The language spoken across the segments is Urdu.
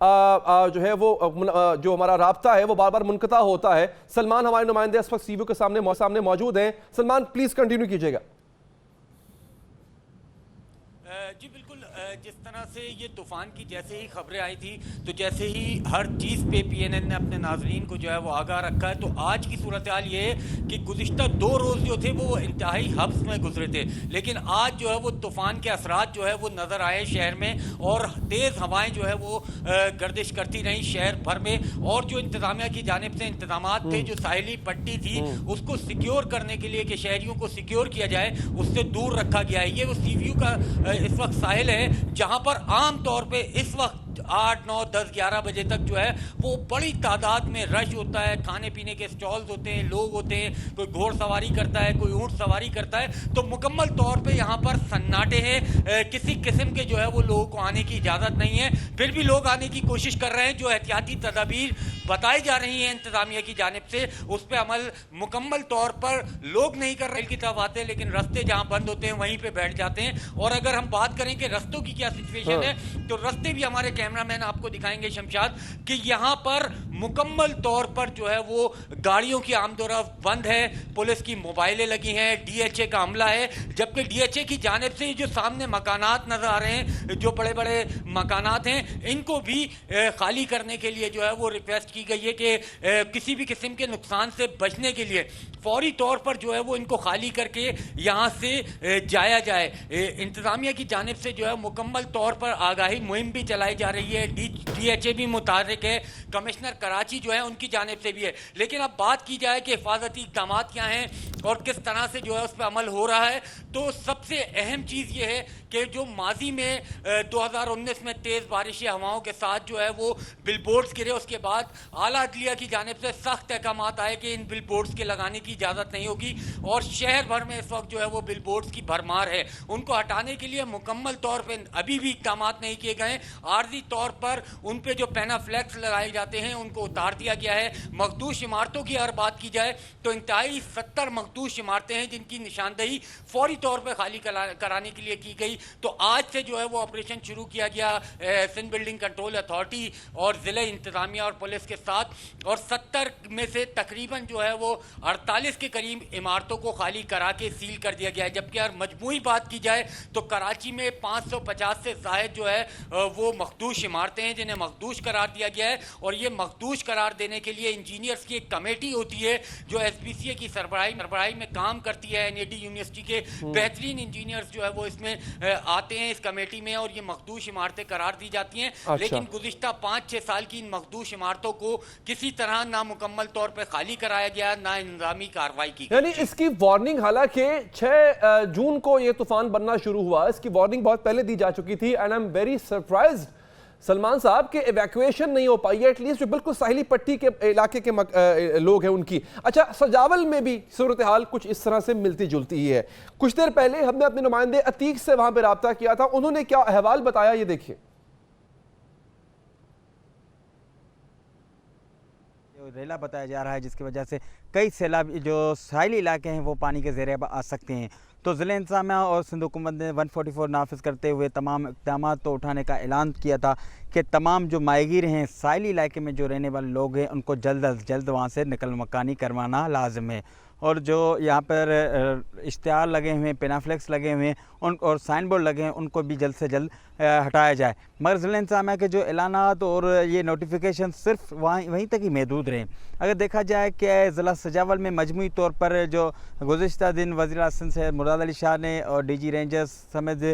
جو ہے وہ جو ہمارا رابطہ ہے وہ بار بار منقطع ہوتا ہے. سلمان ہمارے نمائندے اس وقت سی وی کے سامنے موجود ہیں. سلمان پلیز کنٹینیو کیجیے گا. جی بالکل، جس طرح سے یہ طوفان کی جیسے ہی خبریں آئی تھی تو جیسے ہی ہر چیز پہ پی این این نے اپنے ناظرین کو جو ہے وہ آگاہ رکھا ہے. تو آج کی صورتحال یہ ہے کہ گزشتہ 2 روز جو تھے وہ انتہائی حبس میں گزرے تھے، لیکن آج جو ہے وہ طوفان کے اثرات جو ہے وہ نظر آئے شہر میں، اور تیز ہوائیں جو ہے وہ گردش کرتی رہیں شہر بھر میں. اور جو انتظامیہ کی جانب سے انتظامات تھے، جو ساحلی پٹی تھی اس کو سیکیور کرنے کے لیے کہ شہریوں کو سیکیور کیا جائے، اس سے دور رکھا گیا ہے. یہ وہ سی ویو کا اس وقت ساحل ہے جہاں پر عام طور پہ اس وقت 8, 9, 10, 11 بجے تک جو ہے وہ بڑی تعداد میں رش ہوتا ہے. کھانے پینے کے سٹالز ہوتے ہیں، لوگ ہوتے ہیں، کوئی گھوڑ سواری کرتا ہے، کوئی اونٹ سواری کرتا ہے. تو مکمل طور پہ یہاں پر سناٹے ہیں، کسی قسم کے جو ہے وہ لوگوں کو آنے کی اجازت نہیں ہے. پھر بھی لوگ آنے کی کوشش کر رہے ہیں. جو احتیاطی تدابیر بتائی جا رہی ہیں انتظامیہ کی جانب سے اس پہ عمل مکمل طور پر لوگ نہیں کر رہے. کی طرف آتے ہیں لیکن رستے جہاں بند ہوتے ہیں وہیں پہ بیٹھ جاتے ہیں. اور اگر ہم بات کریں کہ رستوں کی کیا سچویشن ہے تو رستے بھی ہمارے کیمرہ مین آپ کو دکھائیں گے شمشاد کہ یہاں پر مکمل طور پر جو ہے وہ گاڑیوں کی آمد و رفت بند ہے. پولیس کی موبائلیں لگی ہیں، ڈی ایچ اے کا عملہ ہے. جبکہ ڈی ایچ اے کی جانب سے جو سامنے مکانات نظر آ رہے ہیں، جو بڑے بڑے مکانات ہیں، ان کو بھی خالی کرنے کے لیے جو ہے وہ ریکویسٹ کی گئی ہے کہ کسی بھی قسم کے نقصان سے بچنے کے لیے فوری طور پر جو ہے وہ ان کو خالی کر کے یہاں سے جایا جائے. انتظامیہ کی جانب سے جو ہے مکمل طور پر آگاہی مہم بھی چلائی جا رہی ہے. ڈی ایچ اے بھی متحرک ہے، کمشنر کراچی جو ہے ان کی جانب سے بھی ہے. لیکن اب بات کی جائے کہ حفاظتی اقدامات کیا ہیں اور کس طرح سے جو ہے اس پہ عمل ہو رہا ہے، تو سب سے اہم چیز یہ ہے کہ جو ماضی میں 2019 میں تیز بارشی ہواؤں کے ساتھ جو ہے وہ بل بورڈز گرے، اس کے بعد اعلیٰ عدلیہ کی جانب سے سخت احکامات آئے کہ ان بل بورڈز کے لگانے کی اجازت نہیں ہوگی. اور شہر بھر میں اس وقت جو ہے وہ بل بورڈز کی بھرمار ہے. ان کو ہٹانے کے لیے مکمل طور پہ ابھی بھی اقدامات نہیں کیے گئے. عارضی طور پر ان پہ جو پینا فلیکس لگائے جاتے ہیں ان کو اتار دیا گیا ہے. مخدوش عمارتوں کی اگر بات کی جائے تو انتہائی 70 مخدوش عمارتیں ہیں جن کی نشاندہی فوری طور پہ خالی کرانے کے لیے کی گئی. تو آج سے جو ہے وہ آپریشن شروع کیا گیا سندھ بلڈنگ کنٹرول اتھارٹی اور ضلع انتظامیہ اور پولیس کے ساتھ، اور 70 میں سے تقریباً جو ہے وہ 48 کے قریب عمارتوں کو خالی کرا کے سیل کر دیا گیا ہے. جبکہ اگر مجموعی بات کی جائے تو کراچی میں 550 سے زائد جو ہے وہ مخدوش عمارتیں ہیں جنہیں مخدوش قرار دیا گیا ہے. اور یہ مخدوش قرار دینے کے لیے انجینئرز کی ایک کمیٹی ہوتی ہے جو ایس پی سی اے کی سربراہی میں کام کرتی ہے. این اے ڈی یونیورسٹی کے بہترین انجینئرز جو ہے وہ اس میں آتے ہیں اس کمیٹی میں، اور یہ مخدوش عمارتیں قرار دی جاتی ہیں. لیکن گزشتہ 5-6 سال کی ان مخدوش عمارتوں کو کسی طرح نہ مکمل طور پہ خالی کرایا گیا، نہ انتظامی کارروائی کی. یعنی اس کی وارننگ حالانکہ 6 جون کو یہ طوفان بننا شروع ہوا، اس کی وارننگ بہت پہلے دی جا چکی تھی. And I am very surprised Salman صاحب کہ ایویکویشن نہیں ہو پائی ہے، ایٹ لیسٹ جو بالکل ساحلی پٹی کے علاقے کے لوگ ہیں ان کی. اچھا، سجاول میں بھی صورتحال کچھ اس طرح سے ملتی جلتی ہی ہے. کچھ دیر پہلے ہم نے اپنے نمائندے عتیق سے وہاں پہ رابطہ کیا تھا، انہوں نے کیا احوال بتایا یہ دیکھیے. ریلا بتایا جا رہا ہے جس کی وجہ سے کئی سیلاب جو ساحلی علاقے ہیں وہ پانی کے زیر آ سکتے ہیں. تو ضلع انتظامیہ اور سندھ حکومت نے 144 نافذ کرتے ہوئے تمام اقدامات تو اٹھانے کا اعلان کیا تھا کہ تمام جو ماہی گیر ہیں ساحلی علاقے میں جو رہنے والے لوگ ہیں ان کو جلد از جلد وہاں سے نقل مکانی کروانا لازم ہے. اور جو یہاں پر اشتہار لگے ہوئے ہیں، پینافلیکس لگے ہوئے ہیں اور سائن بورڈ لگے ہیں ان کو بھی جلد سے جلد ہٹایا جائے. مگر ضلع انتظامیہ کے جو اعلانات اور یہ نوٹیفیکیشن صرف وہیں تک ہی محدود رہیں. اگر دیکھا جائے کہ ضلع سجاول میں مجموعی طور پر جو گزشتہ دن وزیر اعظم سے مراد علی شاہ نے اور ڈی جی رینجرز سمیت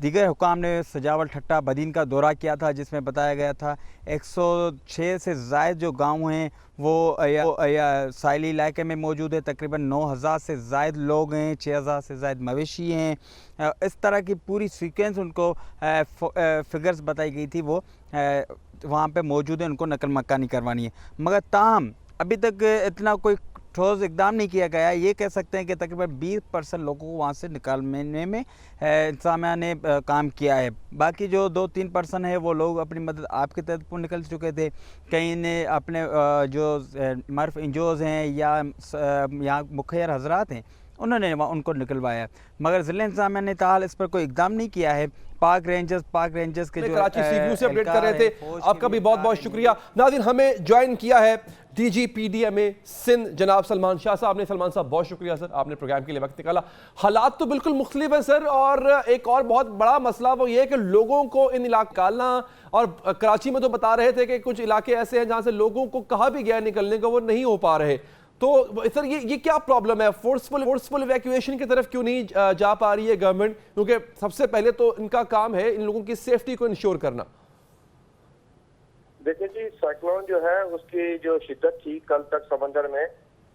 دیگر حکام نے سجاول ٹھٹا بدین کا دورہ کیا تھا، جس میں بتایا گیا تھا 106 سے زائد جو گاؤں ہیں وہ ساحلی علاقے میں موجود ہے. تقریباً 9000 سے زائد لوگ ہیں، 6000 سے زائد مویشی ہیں. اس طرح کی پوری سیکوینس ان کو فگرز بتائی گئی تھی وہ وہاں پہ موجود ہیں، ان کو نقل مکانی کروانی ہے. مگر تاہم ابھی تک اتنا کوئی ٹھوس اقدام نہیں کیا گیا ہے. یہ کہہ سکتے ہیں کہ تقریباً 20% لوگوں کو وہاں سے نکالنے میں انتظامیہ نے کام کیا ہے. باقی جو 2-3% ہے وہ لوگ اپنی مدد آپ کی طرف پر نکل چکے تھے. کئی نے اپنے جو معروف انجوز ہیں یا یہاں مخیر حضرات ہیں انہوں نے ان کو نکلوایا، مگر ضلع انتظامیہ نے تاحال اس پر کوئی اقدام نہیں کیا ہے۔ پاک رینجرز کے جو کراچی سی ویو سے اپڈیٹ کر رہے تھے، آپ کا بھی بہت بہت شکریہ۔ ناظرین، ہمیں جوائن کیا ہے D G P D M A Sindh جناب سلمان شاہ صاحب نے۔ سلمان صاحب بہت شکریہ سر، آپ نے پروگرام کے لیے وقت نکالا۔ حالات تو بالکل مختلف ہیں سر، اور ایک اور بہت بڑا مسئلہ وہ یہ ہے کہ لوگوں کو ان علاقوں نکالنا، اور کراچی میں تو بتا رہے تھے کہ کچھ علاقے ایسے ہیں جہاں سے لوگوں کو کہا بھی گیا نکلنے کو، وہ نہیں ہو پا رہے۔ تو سر یہ کیا پرابلم ہے؟ فورسفل ایویکویشن کی طرف کیوں نہیں جا پا رہی ہے گورنمنٹ؟ کیونکہ سب سے پہلے تو ان کا کام ہے ان لوگوں کی سیفٹی کو انشور کرنا۔ دیکھیں جی، سائیکلون جو ہے اس کی جو شدت تھی کل تک سمندر میں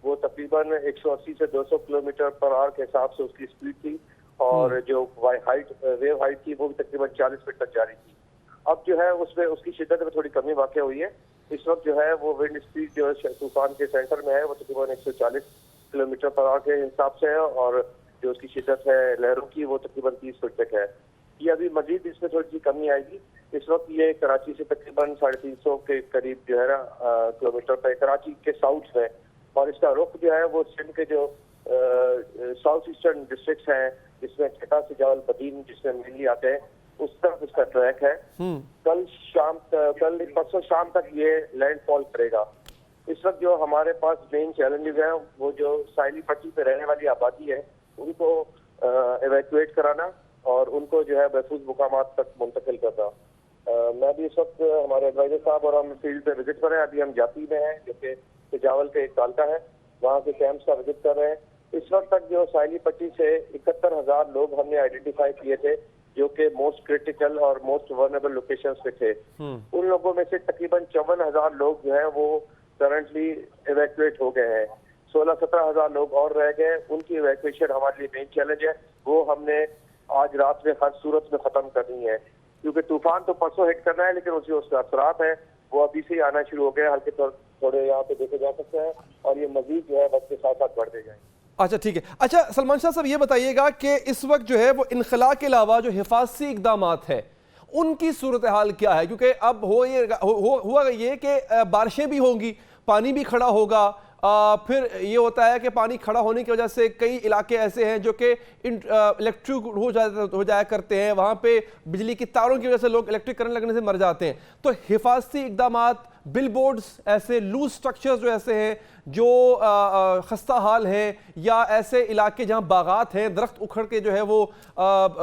وہ تقریباً 180 سے 200 کلومیٹر پر آور کے حساب سے اس کی سپیڈ تھی، اور جو ویو ہائٹ تھی وہ بھی تقریباً 40 فٹ تک جاری تھی۔ اب جو ہے اس میں اس کی شدت میں تھوڑی کمی واقع ہوئی ہے۔ اس وقت جو ہے وہ ونڈ سپیڈ جو طوفان کے سینٹر میں ہے وہ تقریباً 140 کلومیٹر پر آور کے حساب سے ہے، اور جو اس کی شدت ہے لہروں کی وہ تقریباً 30 فٹ تک ہے۔ یہ ابھی مزید اس میں تھوڑی سی کمی آئے گی۔ اس وقت یہ کراچی سے تقریباً 350 کے قریب جو ہے نا کلومیٹر پہ کراچی کے ساؤتھ میں، اور اس کا رخ جو ہے وہ سندھ کے جو ساؤتھ ایسٹرن ڈسٹرکٹس ہیں جس میں چھٹا سجاول بدین جس میں مینلی آتے ہیں اس طرف اس کا ٹریک ہے۔ کل پرسوں شام تک یہ لینڈ فال کرے گا۔ اس وقت جو ہمارے پاس مین چیلنجز ہیں وہ جو ساحلی پٹی پہ رہنے والی آبادی ہے ان کو ایویکویٹ کرانا اور ان کو جو ہے محفوظ مقامات تک منتقل کرنا۔ میں بھی اس وقت ہمارے ایڈوائزر صاحب اور ہم فیلڈ پہ وزٹ پر ہیں۔ ابھی ہم جاتی میں ہیں جو کہ سجاول کا ایک تعلقہ ہے، وہاں کے کیمپس کا وزٹ کر رہے ہیں۔ اس وقت تک جو ساحلی پٹی سے 71,000 لوگ ہم نے آئیڈینٹیفائی کیے تھے جو کہ موسٹ کریٹیکل اور موسٹ ورنیبل لوکیشنز پہ تھے۔ ان لوگوں میں سے تقریباً 54,000 لوگ جو ہیں وہ کرنٹلی ایویکویٹ ہو گئے ہیں۔ 16-17,000 لوگ اور رہ گئے، ان کی ایویکویشن ہمارے لیے مین چیلنج ہے۔ وہ ہم نے آج رات میں ہر صورت میں ختم کرنی ہے، کیونکہ طوفان تو پرسوں ہٹ کرنا ہے لیکن اس کے اثرات ہیں وہ ابھی سے ہی آنا شروع ہو گئے، ہلکے تھوڑے یہاں پہ دیکھے جا سکتے ہیں، اور یہ مزید جو ہے وقت کے ساتھ ساتھ بڑھتے جائیں۔ اچھا ٹھیک ہے۔ اچھا سلمان شاہ صاحب یہ بتائیے گا کہ اس وقت جو ہے وہ انخلاء کے علاوہ جو حفاظتی اقدامات ہیں ان کی صورتحال کیا ہے؟ کیونکہ اب ہوا یہ کہ بارشیں بھی ہوں گی، پانی بھی کھڑا ہوگا، پھر یہ ہوتا ہے کہ پانی کھڑا ہونے کی وجہ سے کئی علاقے ایسے ہیں جو کہ الیکٹرک ہو جایا کرتے ہیں، وہاں پہ بجلی کی تاروں کی وجہ سے لوگ الیکٹرک کرنٹ لگنے سے مر جاتے ہیں۔ تو حفاظتی اقدامات، بل بورڈز، ایسے لوز سٹرکچرز جو ایسے ہیں جو خستہ حال ہیں، یا ایسے علاقے جہاں باغات ہیں، درخت اکھڑ کے جو ہے وہ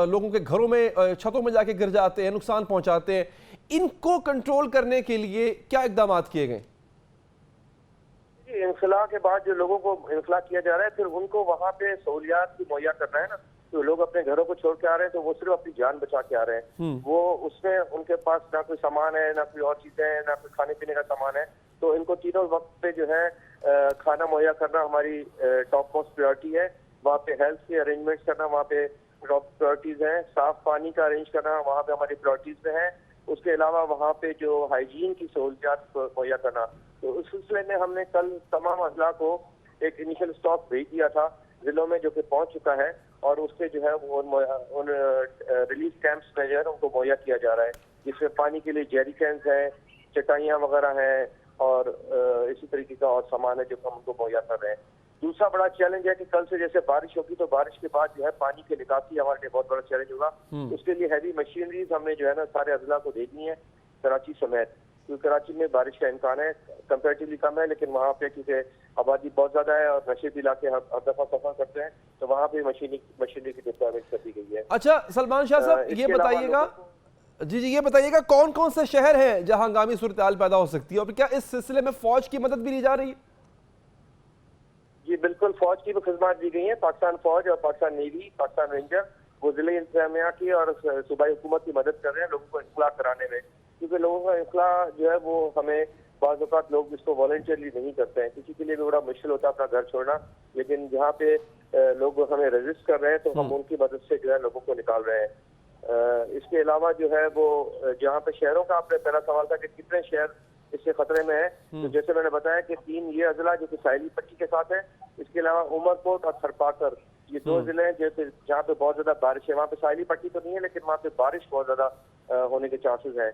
لوگوں کے گھروں میں چھتوں میں جا کے گر جاتے ہیں، نقصان پہنچاتے ہیں، ان کو کنٹرول کرنے کے لیے کیا اقدامات کیے گئے؟ انخلاء کے بعد جو لوگوں کو انخلاء کیا جا رہا ہے پھر ان کو وہاں پہ سہولیات کی مہیا کرنا ہے نا۔ تو لوگ اپنے گھروں کو چھوڑ کے آ رہے ہیں تو وہ صرف اپنی جان بچا کے آ رہے ہیں، وہ اس میں ان کے پاس نہ کوئی سامان ہے، نہ کوئی اور چیزیں ہیں، نہ کوئی کھانے پینے کا سامان ہے۔ تو ان کو تینوں وقت پہ جو ہے کھانا مہیا کرنا ہماری ٹاپ موسٹ پریورٹی ہے۔ وہاں پہ ہیلتھ کے ارینجمنٹس کرنا وہاں پہ ٹاپ پریورٹیز ہیں۔ صاف پانی کا ارینج کرنا وہاں پہ ہماری پریورٹیز میں ہے۔ اس کے علاوہ وہاں پہ جو ہائیجین کی سہولیات مہیا کرنا۔ تو اس سلسلے میں ہم نے کل تمام اضلاع کو ایک انیشل اسٹاک بھیج دیا تھا ضلعوں میں جو کہ پہنچ چکا ہے، اور اس سے جو ہے ان ریلیف کیمپس میں جو ہے ان کو مہیا کیا جا رہا ہے، جس میں پانی کے لیے جیری کینز ہیں، چٹائیاں وغیرہ ہیں، اور اسی طریقے کا اور سامان ہے جو ہم ان کو مہیا کر رہے ہیں۔ دوسرا بڑا چیلنج ہے کہ کل سے جیسے بارش ہوگی تو بارش کے بعد جو ہے پانی کی نکاسی ہمارے لیے بہت بڑا چیلنج ہوگا۔ اس کے لیے ہیوی مشینریز ہم نے جو ہے نا سارے اضلاع کو دے دی ہیں، کراچی سمیت، کیونکہ کراچی میں بارش کا امکان ہے، کمپیریٹیولی کم ہے، لیکن وہاں پہ کیونکہ آبادی بہت زیادہ ہے اور نشیبی علاقے ہر دفعہ سفر کرتے ہیں تو وہاں پہ مشینری کی ڈپلائمنٹ کر دی گئی ہے۔ اچھا سلمان شاہ صاحب یہ بتائیے گا، یہ بتائیے گا کون کون سے شہر ہیں جہاں ہنگامی صورتحال پیدا ہو سکتی ہے، اور کیا اس سلسلے میں فوج کی مدد بھی لی جا رہی ہے؟ جی بالکل، فوج کی بھی خدمات دی گئی ہیں۔ پاکستان فوج اور پاکستان نیوی، پاکستان رینجر وہ ضلع انتظامیہ کی اور صوبائی حکومت کی مدد کر رہے ہیں لوگوں کو انخلاء کرانے میں، کیونکہ لوگوں کا انخلاء جو ہے وہ ہمیں بعض اوقات لوگ اس کو والنٹیئرلی نہیں کرتے ہیں، کسی کے لیے بھی بڑا مشکل ہوتا ہے اپنا گھر چھوڑنا، لیکن جہاں پہ لوگ ہمیں ریزسٹ کر رہے ہیں تو ہم ان کی مدد سے جو ہے لوگوں کو نکال رہے ہیں۔ اس کے علاوہ جو ہے وہ جہاں پہ شہروں کا آپ نے پہلا سوال تھا کہ کتنے شہر اس سے خطرے میں ہے، تو جیسے میں نے بتایا کہ 3 یہ اضلاع جو کہ ساحلی پٹی کے ساتھ ہیں، اس کے علاوہ عمر کوٹ اور تھرپاکر، یہ 2 ضلع ہیں جہاں پہ بہت زیادہ بارش ہے۔ وہاں پہ ساحلی پٹی تو نہیں ہے لیکن وہاں پہ بارش بہت زیادہ ہونے کے چانسز ہیں۔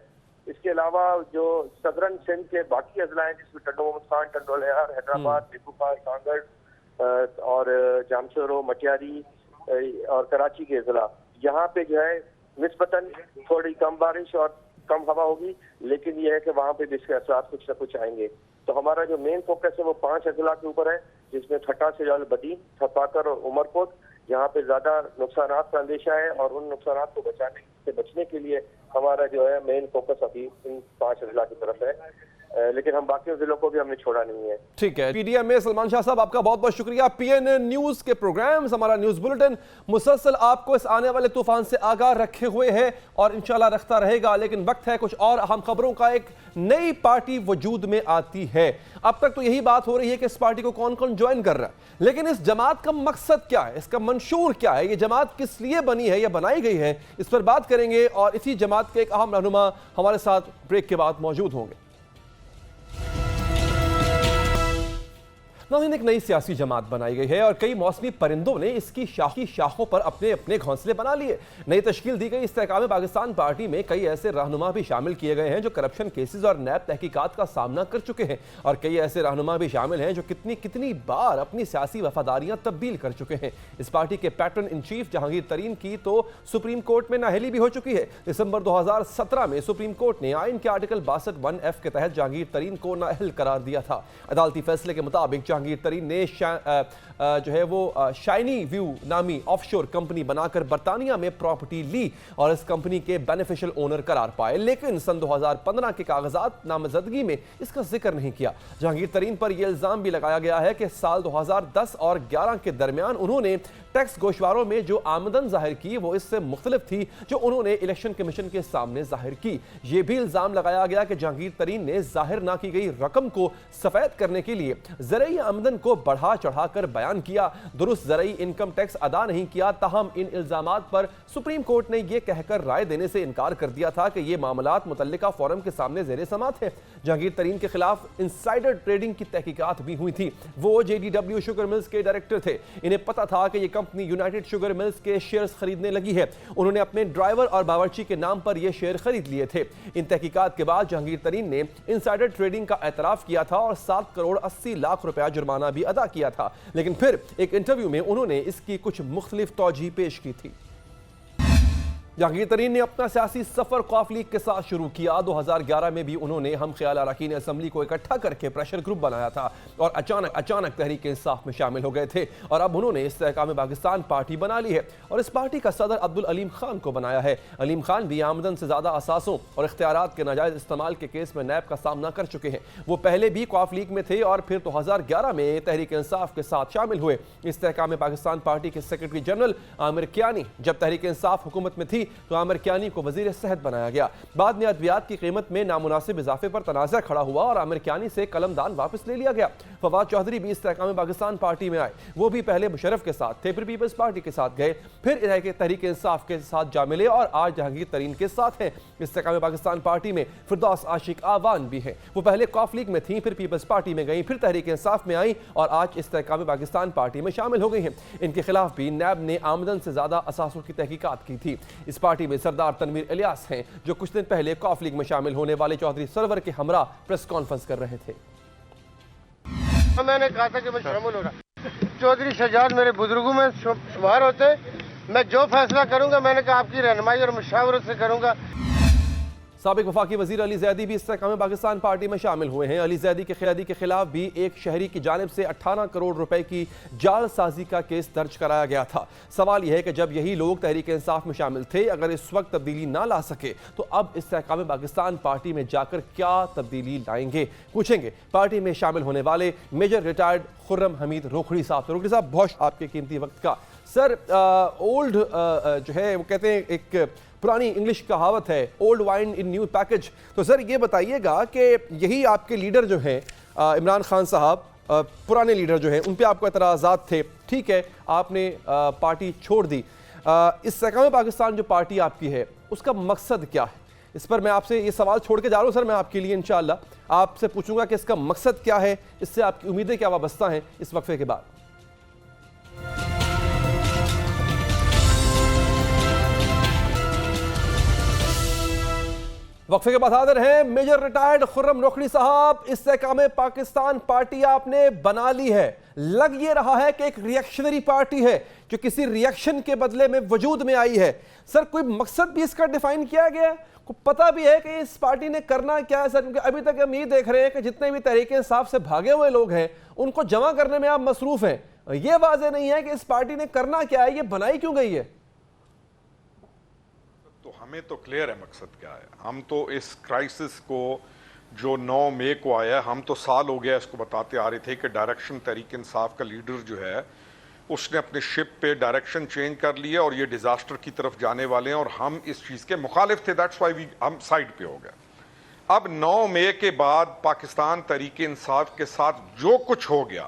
اس کے علاوہ جو صدرن سندھ کے باقی اضلاع ہیں جس میں ٹنڈو محمد خان، ٹنڈو لیار، حیدرآباد، نیکوپار، کانگڑ، اور جامشورو، مٹیاری اور کراچی کے اضلاع، یہاں پہ جو ہے نسبتاً تھوڑی کم بارش اور کم ہوا ہوگی، لیکن یہ ہے کہ وہاں پہ بھی اس کے اثرات کچھ نہ کچھ آئیں گے. تو ہمارا جو مین فوکس ہے وہ 5 اضلاع کے اوپر ہے، جس میں ٹھٹہ، سجال، بدین، تھپاکر اور عمر کوٹ. یہاں پہ زیادہ نقصانات کا اندیشہ ہے اور ان نقصانات کو بچنے کے لیے ہمارا جو ہے مین فوکس ابھی ان 5 اضلاع کی طرف ہے، لیکن ہم باقی ضلعوں کو بھی ہم نے چھوڑا نہیں ہے. ٹھیک ہے. پی ڈی ایم میں سلمان شاہ صاحب آپ کا بہت بہت شکریہ. پی این این نیوز کے پروگرامز، ہمارا نیوز بلٹن مسلسل آپ کو اس آنے والے طوفان سے آگاہ رکھے ہوئے ہے اور انشاءاللہ رکھتا رہے گا، لیکن وقت ہے کچھ اور اہم خبروں کا. ایک نئی پارٹی وجود میں آتی ہے. اب تک تو یہی بات ہو رہی ہے کہ اس پارٹی کو کون کون جوائن کر رہا ہے، لیکن اس جماعت کا مقصد کیا ہے، اس کا منشور کیا ہے، یہ جماعت کس لیے بنی ہے یا بنائی گئی ہے، اس پر بات کریں گے. اور اسی جماعت کے ایک اہم رہنما ہمارے ساتھ بریک کے بعد موجود ہوں گے. ناظرین، ایک نئی سیاسی جماعت بنائی گئی ہے اور کئی موسمی پرندوں نے اس کی شاخوں پر اپنے اپنے گھونسلے بنا لیے. نئی تشکیل دی گئی استحکام پاکستان پارٹی میں کئی ایسے رہنما بھی شامل کیے گئے ہیں جو کرپشن کیسز اور نیب تحقیقات کا سامنا کر چکے ہیں، اور کئی ایسے رہنما بھی شامل ہیں جو کتنی بار اپنی سیاسی وفاداریاں تبدیل کر چکے ہیں. اس پارٹی کے پیٹرن ان چیف جہانگیر ترین کی تو سپریم کورٹ میں نااہلی بھی ہو چکی ہے. دسمبر 2017 میں سپریم کورٹ نے آئین کے آرٹیکل 62(1)(f) کے تحت جہانگیر ترین کو نااہل قرار دیا تھا. عدالتی فیصلے کے مطابق جہانگیر ترین نے جو ہے وہ شائنی ویو نامی آف شور کمپنی بنا کر برطانیہ میں پراپرٹی لی اور اس کمپنی کے بینیفیشل اونر قرار پائے، لیکن سن 2015 کے کاغذات نامزدگی میں اس کا ذکر نہیں کیا. جہانگیر ترین پر یہ الزام بھی لگایا گیا ہے کہ سال 2010 اور 11 کے درمیان انہوں نے ٹیکس گوشواروں میں جو آمدن ظاہر کی وہ اس سے مختلف تھی جو انہوں نے الیکشن کمیشن کے سامنے ظاہر کی. یہ بھی الزام لگایا گیا کہ جہانگیر ترین نے ظاہر نہ کی گئی رقم کو سفید کرنے کے لیے زرعی آمدن کو بڑھا چڑھا کر بیان کیا، درست زرعی انکم ٹیکس ادا نہیں کیا. تاہم ان الزامات پر سپریم کورٹ نے یہ کہہ کر رائے دینے سے انکار کر دیا تھا کہ یہ معاملات متعلقہ فورم کے سامنے زیر سماعت ہیں. جہانگیر ترین کے خلاف انسائڈر ٹریڈنگ کی تحقیقات بھی ہوئی تھی. وہ JDW شوگر ملز کے ڈائریکٹر تھے. انہیں پتا تھا کہ یہ کمپنی یونائٹڈ شوگر ملز کے شیئرز خریدنے لگی ہے. انہوں نے اپنے ڈرائیور اور باورچی کے نام پر یہ شیئر خرید لیے تھے. ان تحقیقات کے بعد جہانگیر ترین نے انسائڈر ٹریڈنگ کا اعتراف کیا تھا اور 7 کروڑ 80 لاکھ روپیہ جرمانہ بھی ادا کیا تھا، لیکن پھر ایک انٹرویو میں انہوں نے اس کی کچھ مختلف توجیہ پیش کی تھی. جہانگیر ترین نے اپنا سیاسی سفر قوف لیگ کے ساتھ شروع کیا. 2011 میں بھی انہوں نے ہم خیال اراکین اسمبلی کو اکٹھا کر کے پریشر گروپ بنایا تھا اور اچانک تحریک انصاف میں شامل ہو گئے تھے اور اب انہوں نے استحکام پاکستان پارٹی بنا لی ہے اور اس پارٹی کا صدر عبدالعلیم خان کو بنایا ہے. علیم خان بھی آمدن سے زیادہ اثاثوں اور اختیارات کے ناجائز استعمال کے کیس میں نیب کا سامنا کر چکے ہیں. وہ پہلے بھی قوف لیگ میں تھے اور پھر 2011 میں تحریک انصاف کے ساتھ شامل ہوئے. استحکام پاکستان پارٹی کے سیکرٹری جنرل عامر کیانی جب تحریک انصاف حکومت میں تھی تو عامر کیانی کو وزیر صحت بنایا گیا. بعد میں ادویات کی قیمت میں نامناسب اضافے پر تنازع کھڑا ہوا اور عامر کیانی سے قلم دان واپس لے لیا گیا. فواد چودھری بھی استحکام پاکستان پارٹی میں آئے. وہ بھی پہلے مشرف کے ساتھ تھے، پھر پیپلز پارٹی کے ساتھ گئے، پھر تحریک انصاف کے ساتھ جا ملے اور آج جہانگیر ترین کے ساتھ ہیں. استحکام پاکستان پارٹی میں فردوس عاشق آوان بھی ہیں. وہ پہلے قوف لیگ میں تھیں، پھر پیپلز پارٹی میں گئیں، پھر تحریک انصاف میں آئیں اور آج استحکام پاکستان پارٹی میں شامل ہو گئی ہیں. ان کے خلاف بھی نیب نے آمدن سے زیادہ اثاثوں کی تحقیقات کی تھی. اس پارٹی میں سردار تنویر الیاس ہیں جو کچھ دن پہلے قوف لیگ میں شامل ہونے والے چودھری سرور کے ہمراہ پریس کانفرنس کر رہے تھے. میں نے کہا تھا کہ میں شامل ہو رہا. چودھری شجاعت میرے بزرگوں میں شمار ہوتے. میں جو فیصلہ کروں گا میں نے کہا آپ کی رہنمائی اور مشاورت سے کروں گا. سابق وفاقی وزیر علی زیدی بھی استحکام پاکستان پارٹی میں شامل ہوئے ہیں. علی زیدی کے خلاف بھی ایک شہری کی جانب سے 18 کروڑ روپے کی جعل سازی کا کیس درج کرایا گیا تھا. سوال یہ ہے کہ جب یہی لوگ تحریک انصاف میں شامل تھے، اگر اس وقت تبدیلی نہ لا سکے تو اب استحکام پاکستان پارٹی میں جا کر کیا تبدیلی لائیں گے؟ پوچھیں گے پارٹی میں شامل ہونے والے میجر ریٹائرڈ خرم حمید روکھڑی صاحب سے. روکھڑی صاحب، بہت آپ کے قیمتی وقت کا. سر، اولڈ جو ہے وہ کہتے ہیں ایک پرانی انگلش کہاوت ہے اولڈ وائن ان نیو پیکج. تو سر یہ بتائیے گا کہ یہی آپ کے لیڈر جو ہیں عمران خان صاحب، پرانے لیڈر جو ہیں، ان پہ آپ کو اعتراضات تھے. ٹھیک ہے، آپ نے پارٹی چھوڑ دی. استحکام پاکستان جو پارٹی آپ کی ہے اس کا مقصد کیا ہے؟ اس پر میں آپ سے یہ سوال چھوڑ کے جا رہا ہوں سر. میں آپ کے لیے انشاءاللہ آپ سے پوچھوں گا کہ اس کا مقصد کیا ہے، اس سے آپ کی امیدیں کیا وابستہ ہیں اس وقفے کے بعد. وقفے کے بعد حاضر ہیں میجر ریٹائرڈ خرم نوخڑی صاحب. استحکام پاکستان پارٹی آپ نے بنا لی ہے, لگ یہ رہا ہے کہ ایک ریئیکشنری پارٹی ہے جو کسی ریئیکشن کے بدلے میں وجود میں آئی ہے. سر کوئی مقصد بھی اس کا ڈیفائن کیا گیا ہے؟ کو پتہ بھی ہے کہ اس پارٹی نے کرنا کیا ہے سر؟ کیونکہ ابھی تک ہم یہ دیکھ رہے ہیں کہ جتنے بھی تحریک انصاف سے بھاگے ہوئے لوگ ہیں ان کو جمع کرنے میں آپ مصروف ہیں. یہ واضح نہیں ہے کہ اس پارٹی نے کرنا کیا ہے, یہ بنائی کیوں گئی ہے؟ تو ہمیں تو کلیئر ہے مقصد کیا ہے. ہم تو اس کرائسس کو جو 9 مئی کو آیا ہے, ہم تو سال ہو گیا اس کو بتاتے آ رہے تھے کہ ڈائریکشن تحریک انصاف کا لیڈر جو ہے اس نے اپنے شپ پہ ڈائریکشن چینج کر لیا اور یہ ڈیزاسٹر کی طرف جانے والے ہیں, اور ہم اس چیز کے مخالف تھے. دیٹس وائی ہم سائڈ پہ ہو گئے. اب 9 مئی کے بعد پاکستان تحریک انصاف کے ساتھ جو کچھ ہو گیا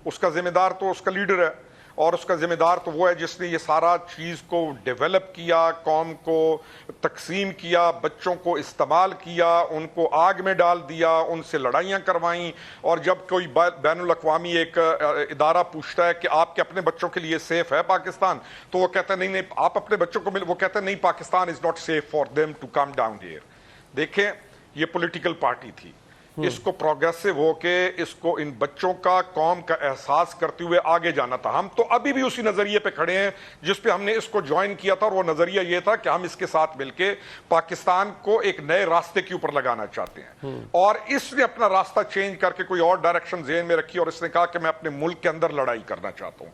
اس کا ذمہ دار تو اس کا لیڈر ہے, اور اس کا ذمہ دار تو وہ ہے جس نے یہ سارا چیز کو ڈیولپ کیا, قوم کو تقسیم کیا, بچوں کو استعمال کیا, ان کو آگ میں ڈال دیا, ان سے لڑائیاں کروائیں. اور جب کوئی بین الاقوامی ایک ادارہ پوچھتا ہے کہ آپ کے اپنے بچوں کے لیے سیف ہے پاکستان, تو وہ کہتا ہے نہیں آپ اپنے بچوں کو وہ کہتے ہیں نہیں, Pakistan is not safe for them to come down here. دیکھیں یہ پولیٹیکل پارٹی تھی, اس کو پروگریسو ہو کے اس کو ان بچوں کا قوم کا احساس کرتے ہوئے آگے جانا تھا. ہم تو ابھی بھی اسی نظریے پہ کھڑے ہیں جس پہ ہم نے اس کو جوائن کیا تھا, اور وہ نظریہ یہ تھا کہ ہم اس کے ساتھ مل کے پاکستان کو ایک نئے راستے کے اوپر لگانا چاہتے ہیں. اور اس نے اپنا راستہ چینج کر کے کوئی اور ڈائریکشن ذہن میں رکھی, اور اس نے کہا کہ میں اپنے ملک کے اندر لڑائی کرنا چاہتا ہوں.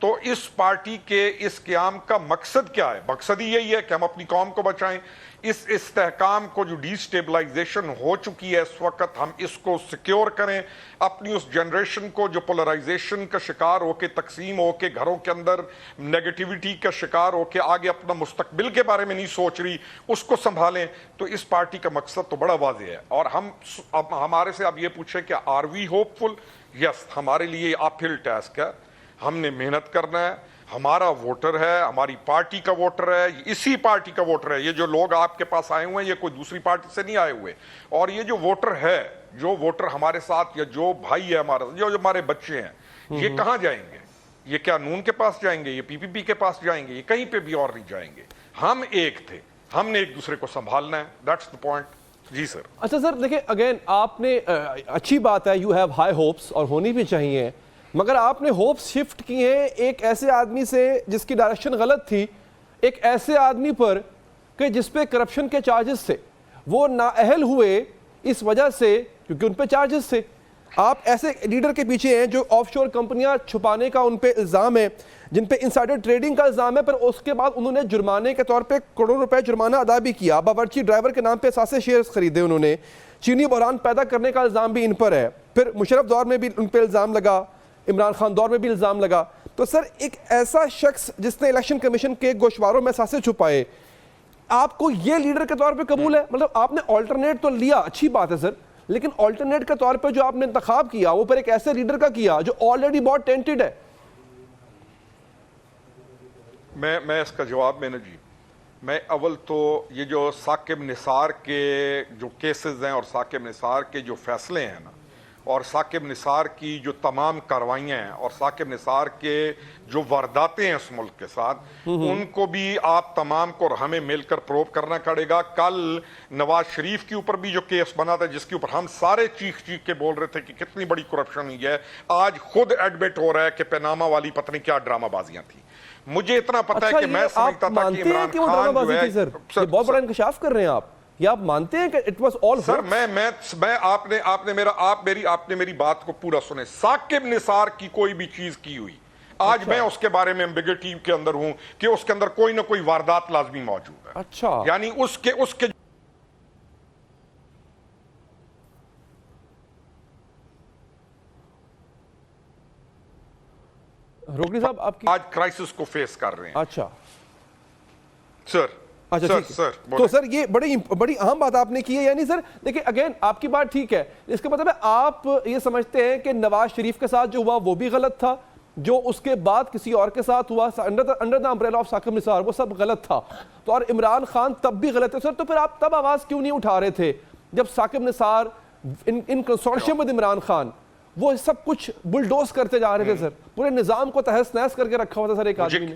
تو اس پارٹی کے اس قیام کا مقصد کیا ہے؟ مقصد ہی یہی ہے کہ ہم اپنی قوم کو بچائیں. اس استحکام کو جو ڈی سٹیبلائزیشن ہو چکی ہے اس وقت, ہم اس کو سیکیور کریں. اپنی اس جنریشن کو جو پولرائزیشن کا شکار ہو کے, تقسیم ہو کے, گھروں کے اندر نیگیٹیوٹی کا شکار ہو کے آگے اپنا مستقبل کے بارے میں نہیں سوچ رہی, اس کو سنبھالیں. تو اس پارٹی کا مقصد تو بڑا واضح ہے. اور ہم اب ہمارے سے اب یہ پوچھیں کہ آر وی ہوپ فل؟ یس, ہمارے لیے اپ ہل ٹاسک ہے. ہم نے محنت کرنا ہے. ہمارا ووٹر ہے, ہماری پارٹی کا ووٹر ہے, اسی پارٹی کا ووٹر ہے. یہ جو لوگ آپ کے پاس آئے ہوئے ہیں یہ کوئی دوسری پارٹی سے نہیں آئے ہوئے. اور یہ جو ووٹر ہے, جو ووٹر ہمارے ساتھ, یا جو بھائی ہے ہمارا, جو ہمارے بچے ہیں, یہ کہاں جائیں گے؟ یہ کیا نون کے پاس جائیں گے؟ یہ پی پی پی کے پاس جائیں گے؟ یہ کہیں پہ بھی اور نہیں جائیں گے. ہم ایک تھے, ہم نے ایک دوسرے کو سنبھالنا ہے. That's the point. جی سر. اچھا سر, دیکھیں اگین آپ نے اچھی بات ہے, یو ہیو ہائی ہوپس, اور ہونی بھی چاہیے, مگر آپ نے ہوپس شفٹ کی ہیں ایک ایسے آدمی سے جس کی ڈائریکشن غلط تھی, ایک ایسے آدمی پر کہ جس پہ کرپشن کے چارجز تھے. وہ نااہل ہوئے اس وجہ سے کیونکہ ان پہ چارجز تھے. آپ ایسے لیڈر کے پیچھے ہیں جو آف شور کمپنیاں چھپانے کا ان پہ الزام ہے, جن پہ انسائڈر ٹریڈنگ کا الزام ہے, پر اس کے بعد انہوں نے جرمانے کے طور پہ کروڑوں روپے جرمانہ ادا بھی کیا. باورچی ڈرائیور کے نام پہ ساسے شیئرز خریدے انہوں نے. چینی بحران پیدا کرنے کا الزام بھی ان پر ہے. پھر مشرف دور میں بھی ان پہ الزام لگا, عمران خان دور میں بھی الزام لگا. تو سر ایک ایسا شخص جس نے الیکشن کمیشن کے گوشواروں میں سانسیں چھپائے, آپ کو یہ لیڈر کے طور پہ قبول ہے؟ مطلب آپ نے آلٹرنیٹ تو لیا, اچھی بات ہے سر, لیکن آلٹرنیٹ کے طور پہ جو آپ نے انتخاب کیا وہ پر ایک ایسے لیڈر کا کیا جو آلریڈی بہت ٹینٹڈ ہے. میں اس کا جواب میں جی, میں اول تو یہ جو ثاقب نثار کے جو کیسز ہیں اور ثاقب نثار کے جو فیصلے ہیں نا, اور ثاقب نثار کی جو تمام کاروائیاں ہیں, اور ثاقب نثار کے جو وارداتیں ہیں اس ملک کے ساتھ, ان کو بھی آپ تمام کو اور ہمیں مل کر پروب کرنا پڑے گا. کل نواز شریف کے اوپر بھی جو کیس بنا تھا, جس کے اوپر ہم سارے چیخ کے بول رہے تھے کہ کتنی بڑی کرپشن ہوئی ہے, آج خود ایڈمٹ ہو رہا ہے کہ پیناما والی پتہ نہیں کیا ڈرامہ بازیاں تھیں. مجھے اتنا پتہ ہے کہ میں سمجھتا تھا کہ عمران خان جو ہے, یہ بہت بڑا انکشاف کر رہے ہیں آپ, یہ آپ مانتے ہیں کہ اٹ واز آل سر؟ میں آپ نے میری بات کو پورا سنے. ثاقب نثار کی کوئی بھی چیز کی ہوئی, آج میں اس کے بارے میں امبیگٹی کے اندر ہوں کہ اس کے اندر کوئی نہ کوئی واردات لازمی موجود ہے. اچھا, یعنی اس کے روکڑی صاحب آپ کی آج کرائسس کو فیس کر رہے ہیں. اچھا سر, اچھا تو سر یہ بڑی اہم بات آپ نے کی ہے. یعنی سر دیکھیں اگین آپ کی بات ٹھیک ہے, اس کا مطلب ہے آپ یہ سمجھتے ہیں کہ نواز شریف کے ساتھ جو ہوا وہ بھی غلط تھا, جو اس کے بعد کسی اور کے ساتھ ہوا under the umbrella of Saqib Nisar وہ سب غلط تھا, تو اور عمران خان تب بھی غلط ہے. سر تو پھر آپ تب آواز کیوں نہیں اٹھا رہے تھے جب ثاقب نثار ان کنسورشیم ود عمران خان وہ سب کچھ بلڈوز کرتے جا رہے تھے سر, پورے نظام کو تہس نہس کر کے رکھا ہوا تھا سر ایک آدمی نے.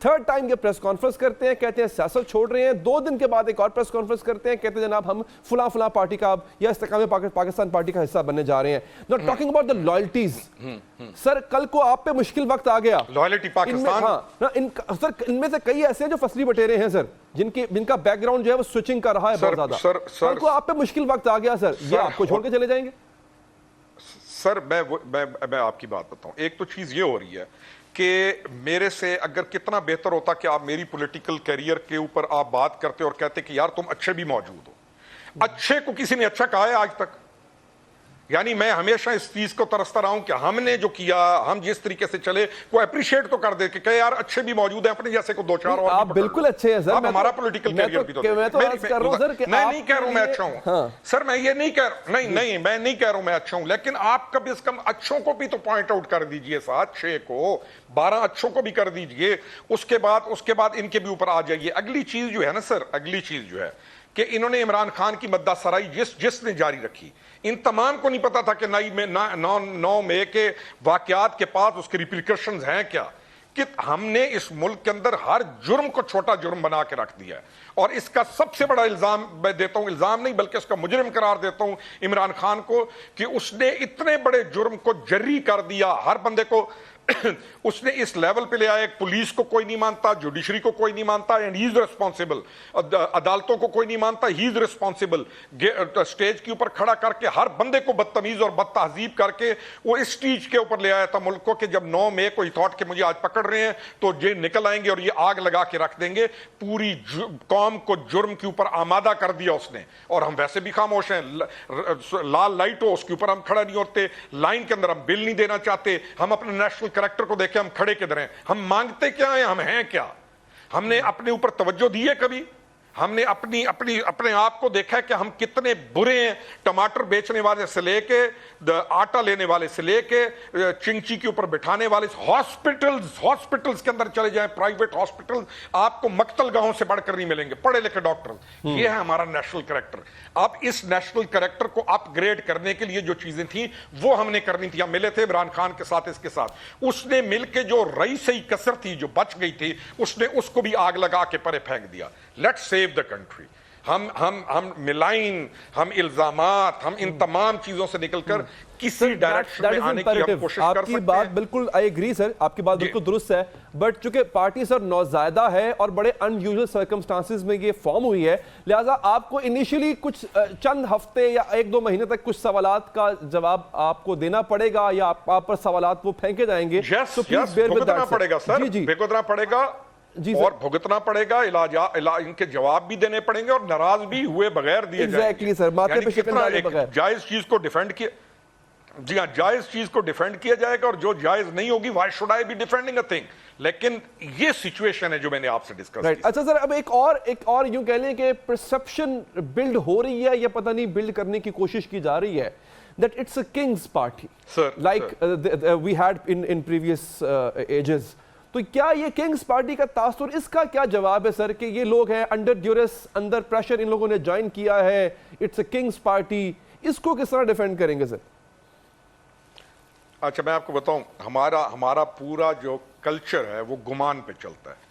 تھرڈ ٹائم یہ پریس کانفرنس کرتے ہیں, کہتے ہیں سیاست چھوڑ رہے ہیں. 2 دن کے بعد ایک اور پریس کانفرنس کرتے ہیں, کہتے ہیں جناب ہم فلاں فلاں پارٹی کا یا استحکام پاکستان پارٹی کا حصہ بننے جا رہے ہیں. Now talking about the loyalties, سر کل کو آپ پہ مشکل وقت آ گیا. لائلٹی پاکستان, سر ان میں سے کئی ایسے ہیں جو فصلی بٹیرے ہیں سر, جن کا بیک گراؤنڈ جو ہے وہ سوئچنگ کر رہا ہے بہت زیادہ. کل کو آپ پہ مشکل وقت آ گیا سر, یہ آپ کو چھوڑ کے چلے جائیں گے؟ سر میں آپ کی بات بتاؤں. ایک تو چیز یہ ہو رہی ہے کہ میرے سے اگر کتنا بہتر ہوتا کہ آپ میری پولیٹیکل کیریئر کے اوپر آپ بات کرتے اور کہتے کہ یار تم اچھے بھی موجود ہو. اچھے کو کسی نے اچھا کہا ہے آج تک؟ یعنی میں ہمیشہ اس چیز کو ترستا رہا ہوں کہ ہم نے جو کیا, ہم جس طریقے سے چلے, کوئی اپریشیٹ تو کر دے کہ یار اچھے بھی موجود ہیں, اپنے جیسے کو 2-4 اور. آپ بالکل اچھے ہیں سر, آپ ہمارا پولیٹیکل کیریئر بھی تو میں تو عرض کر رہا ہوں سر کہ میں نہیں کہہ رہا ہوں میں اچھا ہوں سر, میں یہ نہیں کہہ رہا, نہیں میں نہیں کہہ رہا ہوں میں اچھا ہوں, لیکن آپ کم از کم اچھوں کو بھی تو پوائنٹ آؤٹ کر دیجئے, 7-6 کو 12 اچھوں کو بھی کر دیجئے. اس کے بعد ان کے بھی اوپر آ جائیے. اگلی چیز جو ہے نا سر, اگلی چیز جو ہے کہ انہوں نے عمران خان کی مدہ سرائی جس نے جاری رکھی, ان تمام کو نہیں پتا تھا کہ 9 مئی کے واقعات کے پاس اس کے ریپریکشنز ہیں کیا, کہ ہم نے اس ملک کے اندر ہر جرم کو چھوٹا جرم بنا کے رکھ دیا ہے. اور اس کا سب سے بڑا الزام میں دیتا ہوں, الزام نہیں بلکہ اس کا مجرم قرار دیتا ہوں عمران خان کو, کہ اس نے اتنے بڑے جرم کو جری کر دیا. ہر بندے کو اس نے اس لیول پہ لے آیا, پولیس کو کوئی نہیں مانتا, جوڈیشری کو کوئی نہیں مانتا, اینڈ ہی از ریسپانسبل. عدالتوں کو کوئی نہیں مانتا, ہی از ریسپانسبل. سٹیج کے اوپر کھڑا کر کے ہر بندے کو بدتمیز اور بد تہذیب کر کے وہ اس سٹیج کے اوپر لے آیا تھا ملک کو, کہ جب 9 مئی کو ہی تھاٹ کہ مجھے آج پکڑ رہے ہیں تو یہ نکل آئیں گے اور یہ آگ لگا کے رکھ دیں گے. پوری قوم کو جرم کے اوپر آمادہ کر دیا اس نے, اور ہم ویسے بھی خاموش ہیں. لال لائٹ ہو اس کے اوپر ہم کھڑا نہیں ہوتے, لائن کے اندر ہم بل نہیں دینا چاہتے. ہم اپنے نیشنل کریکٹر کو دیکھیں ہم کھڑے کدھر ہیں, ہم مانگتے کیا ہیں, ہم ہیں کیا. ہم نے اپنے اوپر توجہ دی ہے کبھی؟ ہم نے اپنے آپ کو دیکھا ہے کہ ہم کتنے برے ہیں. ٹماٹر بیچنے والے سے لے کے, آٹا لینے والے سے لے کے, چنچی کے اوپر بٹھانے والے, ہاسپٹلز کے اندر چلے جائیں, پرائیویٹ ہاسپٹل, آپ کو مقتل گاہوں سے بڑھ کر نہیں ملیں گے پڑھے لکھے ڈاکٹر. یہ ہے ہمارا نیشنل کریکٹر. اب اس نیشنل کریکٹر کو اپ گریڈ کرنے کے لیے جو چیزیں تھیں وہ ہم نے کرنی تھی. ہم ملے تھے عمران خان کے ساتھ, اس کے ساتھ اس نے مل کے جو رئی سے ہی کسر تھی جو بچ گئی تھی, اس نے اس کو بھی آگ لگا کے پرے پھینک دیا. Let's save the country. ہم ملائن, ہم الزامات, ہم ان تمام چیزوں سے نکل کر کسی ڈائریکشن میں آنے کی ہم کوشش کر سکتے ہیں. آپ کی بات بالکل آئی ایگری سر, آپ کی بات بالکل درست ہے, بٹ چونکہ پارٹی سر نوزائیدہ ہے اور بڑے ان یوزل سرکمسٹانسز میں یہ فارم ہوئی ہے, لہٰذا آپ کو انیشلی کچھ چند ہفتے یا 1-2 مہینے تک کچھ سوالات کا جواب آپ کو دینا پڑے گا, یا آپ پر سوالات وہ پھینکے جائیں گے. بھگتنا پڑے گا سر, بھگتنا پڑے گا اور بھگتنا پڑے گا, ان کے جواب بھی دینے پڑیں گے اور ناراض بھی ہوئے بغیر دیے جائیں گے. جائز چیز کو ڈیفینڈ کیا, جی ہاں جائز چیز کو ڈیفینڈ کیا جائے گا, اور جو جائز نہیں ہوگی why should I be defending a thing. لیکن یہ سچویشن ہے جو میں نے آپ سے ڈسکس کی. اچھا سر, اب ایک اور یوں کہہ لیں کہ پرسپشن بلڈ ہو رہی ہے یا پتہ نہیں بلڈ کرنے کی کوشش کی جا رہی ہے that it's a king's party like we had in previous ages. تو کیا یہ کنگز پارٹی کا تاثر, اس کا کیا جواب ہے سر, کہ یہ لوگ ہیں انڈر ڈیورس, اندر پریشر ان لوگوں نے جوائن کیا ہے, اٹس اے کنگز پارٹی, اس کو کس طرح ڈیفینڈ کریں گے سر؟ اچھا میں آپ کو بتاؤں, ہمارا پورا جو کلچر ہے وہ گمان پہ چلتا ہے.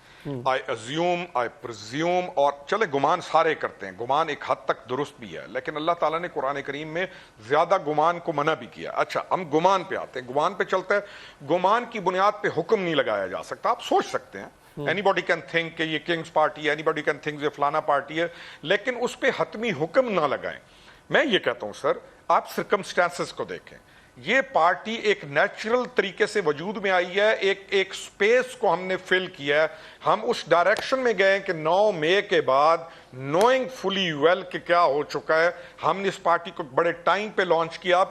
I assume, I presume, اور چلے گمان سارے کرتے ہیں, گمان ایک حد تک درست بھی ہے, لیکن اللہ تعالیٰ نے قرآن کریم میں زیادہ گمان کو منع بھی کیا. اچھا ہم گمان پہ آتے ہیں, گمان پہ چلتا ہے. گمان کی بنیاد پہ حکم نہیں لگایا جا سکتا. آپ سوچ سکتے ہیں, anybody can think کہ یہ کنگز پارٹی ہے, anybody can think یہ فلانا پارٹی ہے, لیکن اس پہ حتمی حکم نہ لگائیں. میں یہ کہتا ہوں سر, آپ سرکمسٹانسز کو دیکھیں. یہ پارٹی ایک نیچرل طریقے سے وجود میں آئی ہے, ایک سپیس کو ہم نے فل کیا ہے. ہم اس ڈائریکشن میں گئے کہ 9 مئی کے بعد نوئنگ فلی ویل کہ کیا ہو چکا ہے, ہم نے اس پارٹی کو بڑے ٹائم پہ لانچ کیا.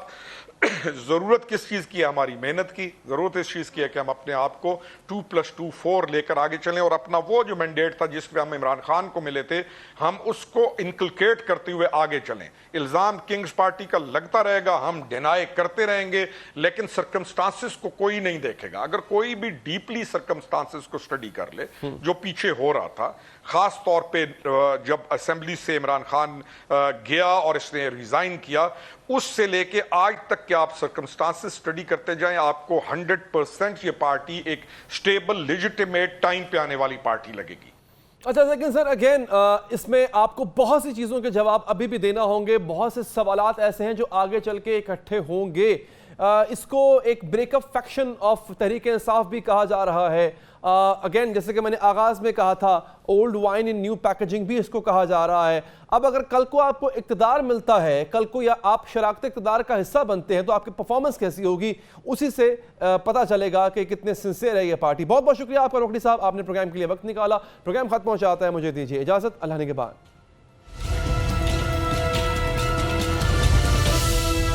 ضرورت کس چیز کی ہے؟ ہماری محنت کی. ضرورت اس چیز کی ہے کہ ہم اپنے آپ کو 2+2 4 لے کر آگے چلیں, اور اپنا وہ جو مینڈیٹ تھا جس پہ ہم عمران خان کو ملے تھے, ہم اس کو انکلکیٹ کرتے ہوئے آگے چلیں. الزام کنگز پارٹی کا لگتا رہے گا, ہم ڈینائی کرتے رہیں گے, لیکن سرکمسٹانسز کو کوئی نہیں دیکھے گا. اگر کوئی بھی ڈیپلی سرکمسٹانسز کو اسٹڈی کر لے جو پیچھے ہو رہا تھا, خاص طور پہ جب اسمبلی سے عمران خان گیا اور اس نے ریزائن کیا, اس سے لے کے آج تک تک کہ آپ سرکمسٹانسز اسٹڈی کرتے جائیں آپ کو 100% یہ پارٹی ایک سٹیبل لیجیٹیمیٹ ٹائم پہ آنے والی پارٹی لگے گی. اچھا لیکن سر اگین اس میں آپ کو بہت سی چیزوں کے جواب ابھی بھی دینا ہوں گے, بہت سے سوالات ایسے ہیں جو آگے چل کے اکٹھے ہوں گے. اس کو ایک break up faction of Tehreek Insaf بھی کہا جا رہا ہے. اگین جیسے کہ میں نے آغاز میں کہا تھا, اولڈ وائن ان نیو پیکیجنگ بھی اس کو کہا جا رہا ہے. اب اگر کل کو آپ کو اقتدار ملتا ہے, کل کو یا آپ شراکت اقتدار کا حصہ بنتے ہیں, تو آپ کی پرفارمنس کیسی ہوگی, اسی سے پتہ چلے گا کہ کتنے سنسیئر ہے یہ پارٹی. بہت بہت شکریہ آپ کا روکڑی صاحب, آپ نے پروگرام کے لیے وقت نکالا. پروگرام ختم ہو جاتا ہے, مجھے دیجیے اجازت, اللہ نگہبان.